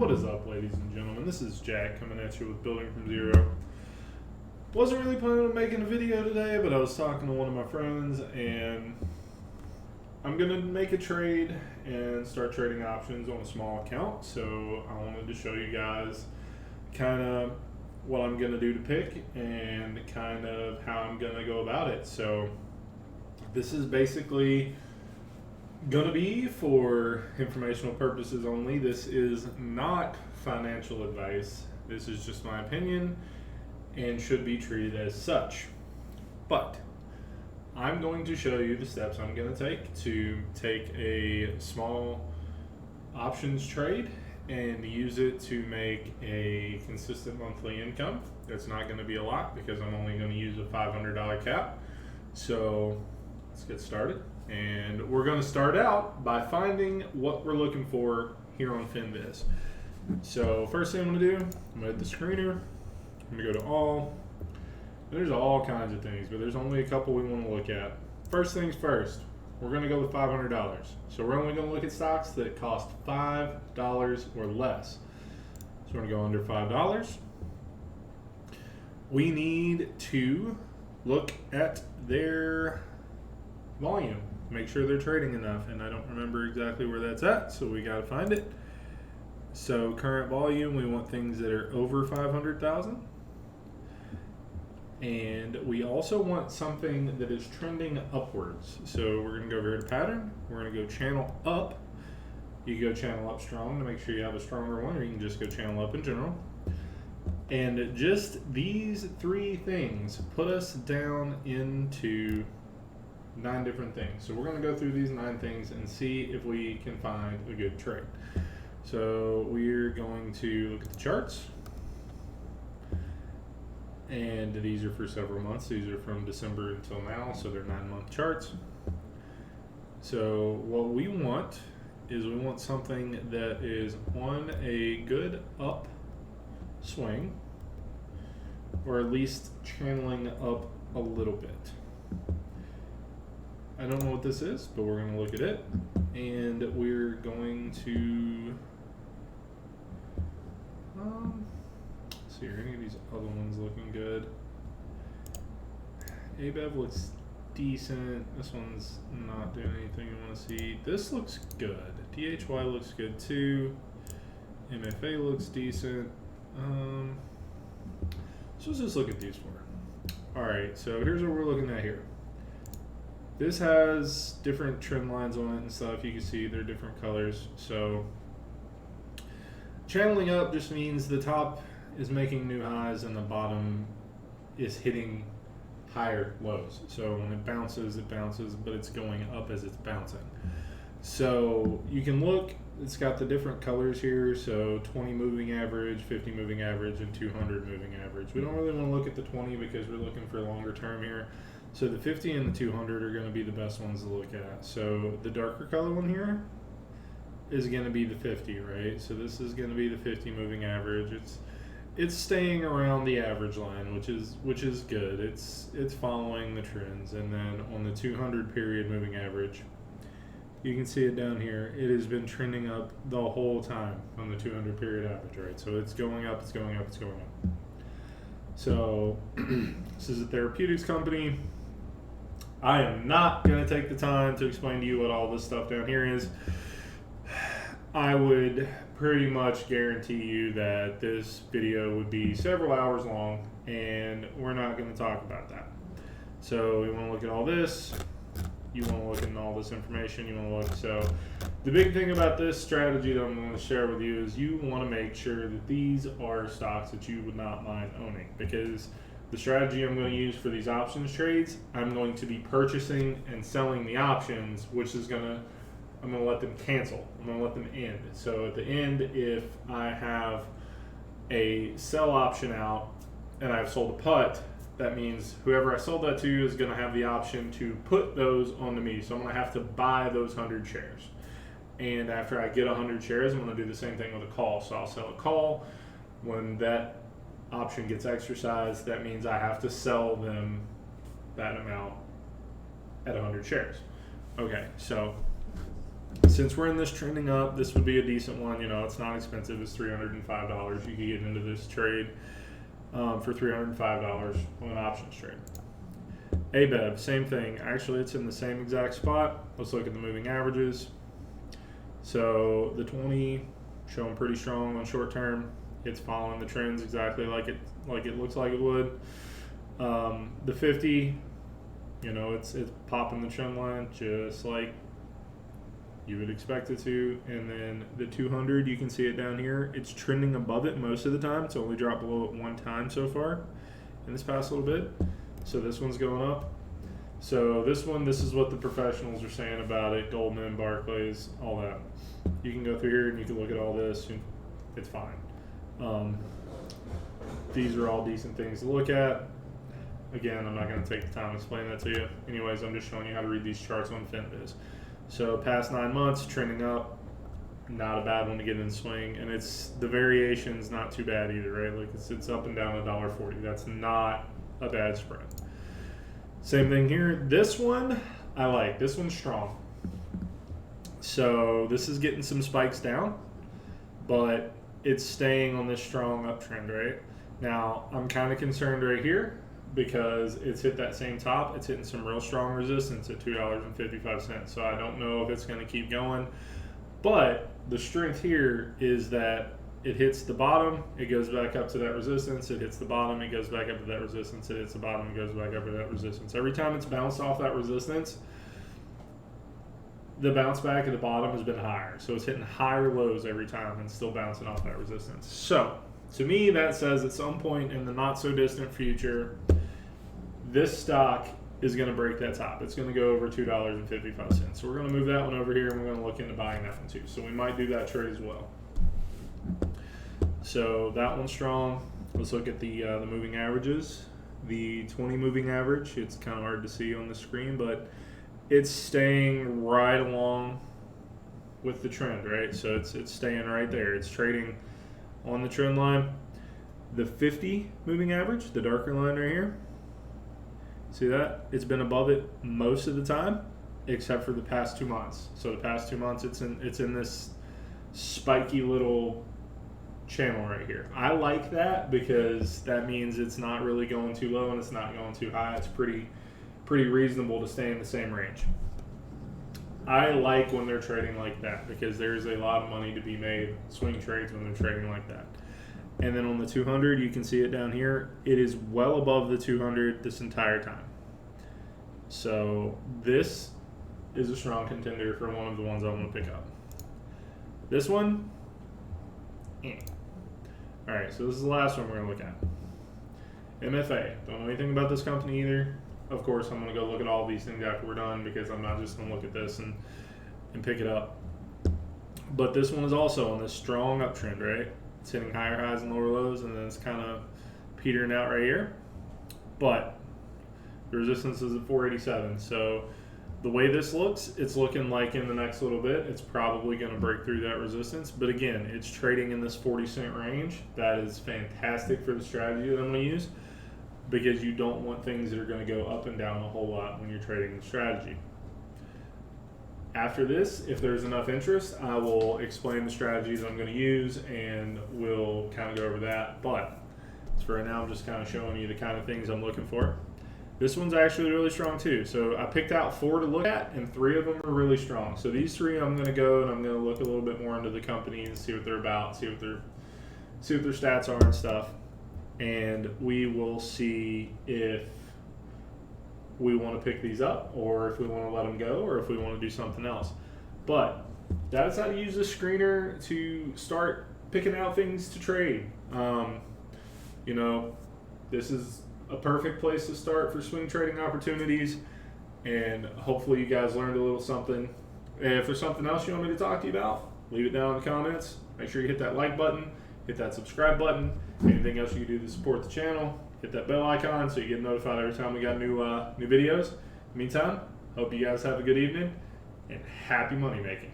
What is up, ladies and gentlemen? This is Jack coming at you with Building from Zero. Wasn't really planning on making a video today, but I was talking to one of my friends and I'm going to make a trade and start trading options on a small account. So I wanted to show you guys kind of what I'm going to do to pick and kind of how I'm going to go about it. So this is basically going to be for informational purposes only. This is not financial advice. This is just my opinion and should be treated as such. But I'm going to show you the steps I'm going to take a small options trade and use it to make a consistent monthly income. It's not going to be a lot because I'm only going to use a $500 cap. So let's get started. And we're going to start out by finding what we're looking for here on finviz. So first thing I'm going to do, I'm going to hit the screener. I'm going to go to all. There's all kinds of things, but there's only a couple we want to look at. First things first, we're going to go with $500. So we're only going to look at stocks that cost $5 or less. So we're going to go under $5. We need to look at their volume. Make sure they're trading enough, and I don't remember exactly where that's at, so we got to find it. So current volume, we want things that are over 500,000. And we also want something that is trending upwards. So we're going to go over here to pattern. We're going to go channel up. You can go channel up strong to make sure you have a stronger one, or you can just go channel up in general. And just these three things put us down into 9 different things. So we're going to go through these 9 things and see if we can find a good trade. So we're going to look at the charts. And these are for several months. These are from December until now, so they're 9-month charts. So what we want is we want something that is on a good up swing, or at least channeling up a little bit. I don't know what this is, but we're going to look at it, and we're going to see, are any of these other ones looking good? ABEV looks decent. This one's not doing anything you want to see. This looks good. DHY looks good too. MFA looks decent. So let's just look at these 4. All right, so here's what we're looking at here. This has different trend lines on it and stuff. You can see they're different colors. So channeling up just means the top is making new highs and the bottom is hitting higher lows. So when it bounces, but it's going up as it's bouncing. So you can look, it's got the different colors here. So 20 moving average, 50 moving average, and 200 moving average. We don't really want to look at the 20 because we're looking for longer term here. So the 50 and the 200 are going to be the best ones to look at. So the darker color one here is going to be the 50, right? So this is going to be the 50 moving average. It's staying around the average line, which is good. It's following the trends. And then on the 200 period moving average, you can see it down here. It has been trending up the whole time on the 200 period average, right? So it's going up, it's going up, it's going up. So this is a therapeutics company. I am not going to take the time to explain to you what all this stuff down here is. I would pretty much guarantee you that this video would be several hours long, and we're not going to talk about that. So we want to look at all this. You want to look at all this information. You want to look. So the big thing about this strategy that I'm going to share with you is you want to make sure that these are stocks that you would not mind owning, because the strategy I'm going to use for these options trades, I'm going to be purchasing and selling the options, which is I'm going to let them cancel. I'm going to let them end. So at the end, if I have a sell option out and I've sold a put, that means whoever I sold that to is going to have the option to put those onto me. So I'm going to have to buy those 100 shares. And after I get 100 shares, I'm going to do the same thing with a call. So I'll sell a call. When that option gets exercised, that means I have to sell them that amount at 100 shares. Okay, so since we're in this trending up, this would be a decent one. You know, it's not expensive. It's $305. You can get into this trade for $305 on an options trade. ABEV, same thing. Actually, it's in the same exact spot. Let's look at the moving averages. So the 20 showing pretty strong on short term. It's following the trends exactly like it looks like it would. The 50, you know, it's popping the trend line just like you would expect it to. And then the 200, you can see it down here. It's trending above it most of the time. It's only dropped below it one time so far in this past little bit. So this one's going up. So this one, this is what the professionals are saying about it. Goldman, Barclays, all that. You can go through here and you can look at all this. It's fine. These are all decent things to look at. Again, I'm not going to take the time to explain that to you. Anyways, I'm just showing you how to read these charts on finviz. So past 9 months, trending up. Not a bad one to get in the swing. And it's the variation's not too bad either, right? Like it's up and down $1.40. That's not a bad spread. Same thing here. This one I like. This one's strong. So this is getting some spikes down, but it's staying on this strong uptrend, right? Now I'm kind of concerned right here because it's hit that same top. It's hitting some real strong resistance at $2.55. So I don't know if it's going to keep going, but the strength here is that it hits the bottom, it goes back up to that resistance, it hits the bottom, it goes back up to that resistance, it hits the bottom, it goes back up to that resistance. Every time it's bounced off that resistance, the bounce back at the bottom has been higher. So it's hitting higher lows every time and still bouncing off that resistance. So to me, that says at some point in the not so distant future, this stock is going to break that top. It's going to go over $2.55. So we're going to move that one over here and we're going to look into buying that one too. So we might do that trade as well. So that one's strong. Let's look at the moving averages. The 20 moving average, it's kind of hard to see on the screen, but it's staying right along with the trend, right? So it's staying right there. It's trading on the trend line. The 50 moving average, the darker line right here, see that? It's been above it most of the time, except for the past 2 months. So the past 2 months, it's in this spiky little channel right here. I like that because that means it's not really going too low and it's not going too high. It's pretty reasonable to stay in the same range. I like when they're trading like that because there's a lot of money to be made swing trades when they're trading like that. And then on the 200, you can see it down here. It is well above the 200 this entire time. So this is a strong contender for one of the ones I want to pick up. This one, All right, so this is the last one we're going to look at. MFA. Don't know anything about this company either. Of course, I'm going to go look at all these things after we're done because I'm not just going to look at this and pick it up. But this one is also on this strong uptrend, right? It's hitting higher highs and lower lows, and then it's kind of petering out right here. But the resistance is at 487. So the way this looks, it's looking like in the next little bit, it's probably going to break through that resistance. But again, it's trading in this 40-cent range. That is fantastic for the strategy that I'm going to use because you don't want things that are going to go up and down a whole lot when you're trading the strategy. After this, if there's enough interest, I will explain the strategies I'm going to use and we'll kind of go over that. But for right now, I'm just kind of showing you the kind of things I'm looking for. This one's actually really strong too. So I picked out 4 to look at and 3 of them are really strong. So these 3 I'm going to go and I'm going to look a little bit more into the company and see what they're about, see what their stats are and stuff. And we will see if we want to pick these up or if we want to let them go or if we want to do something else. But that's how to use this screener to start picking out things to trade. You know, this is a perfect place to start for swing trading opportunities, and hopefully you guys learned a little something. And if there's something else you want me to talk to you about, leave it down in the comments. Make sure you hit that like button, hit that subscribe button. Anything else you can do to support the channel, hit that bell icon so you get notified every time we got new videos. In the meantime, hope you guys have a good evening and happy money making.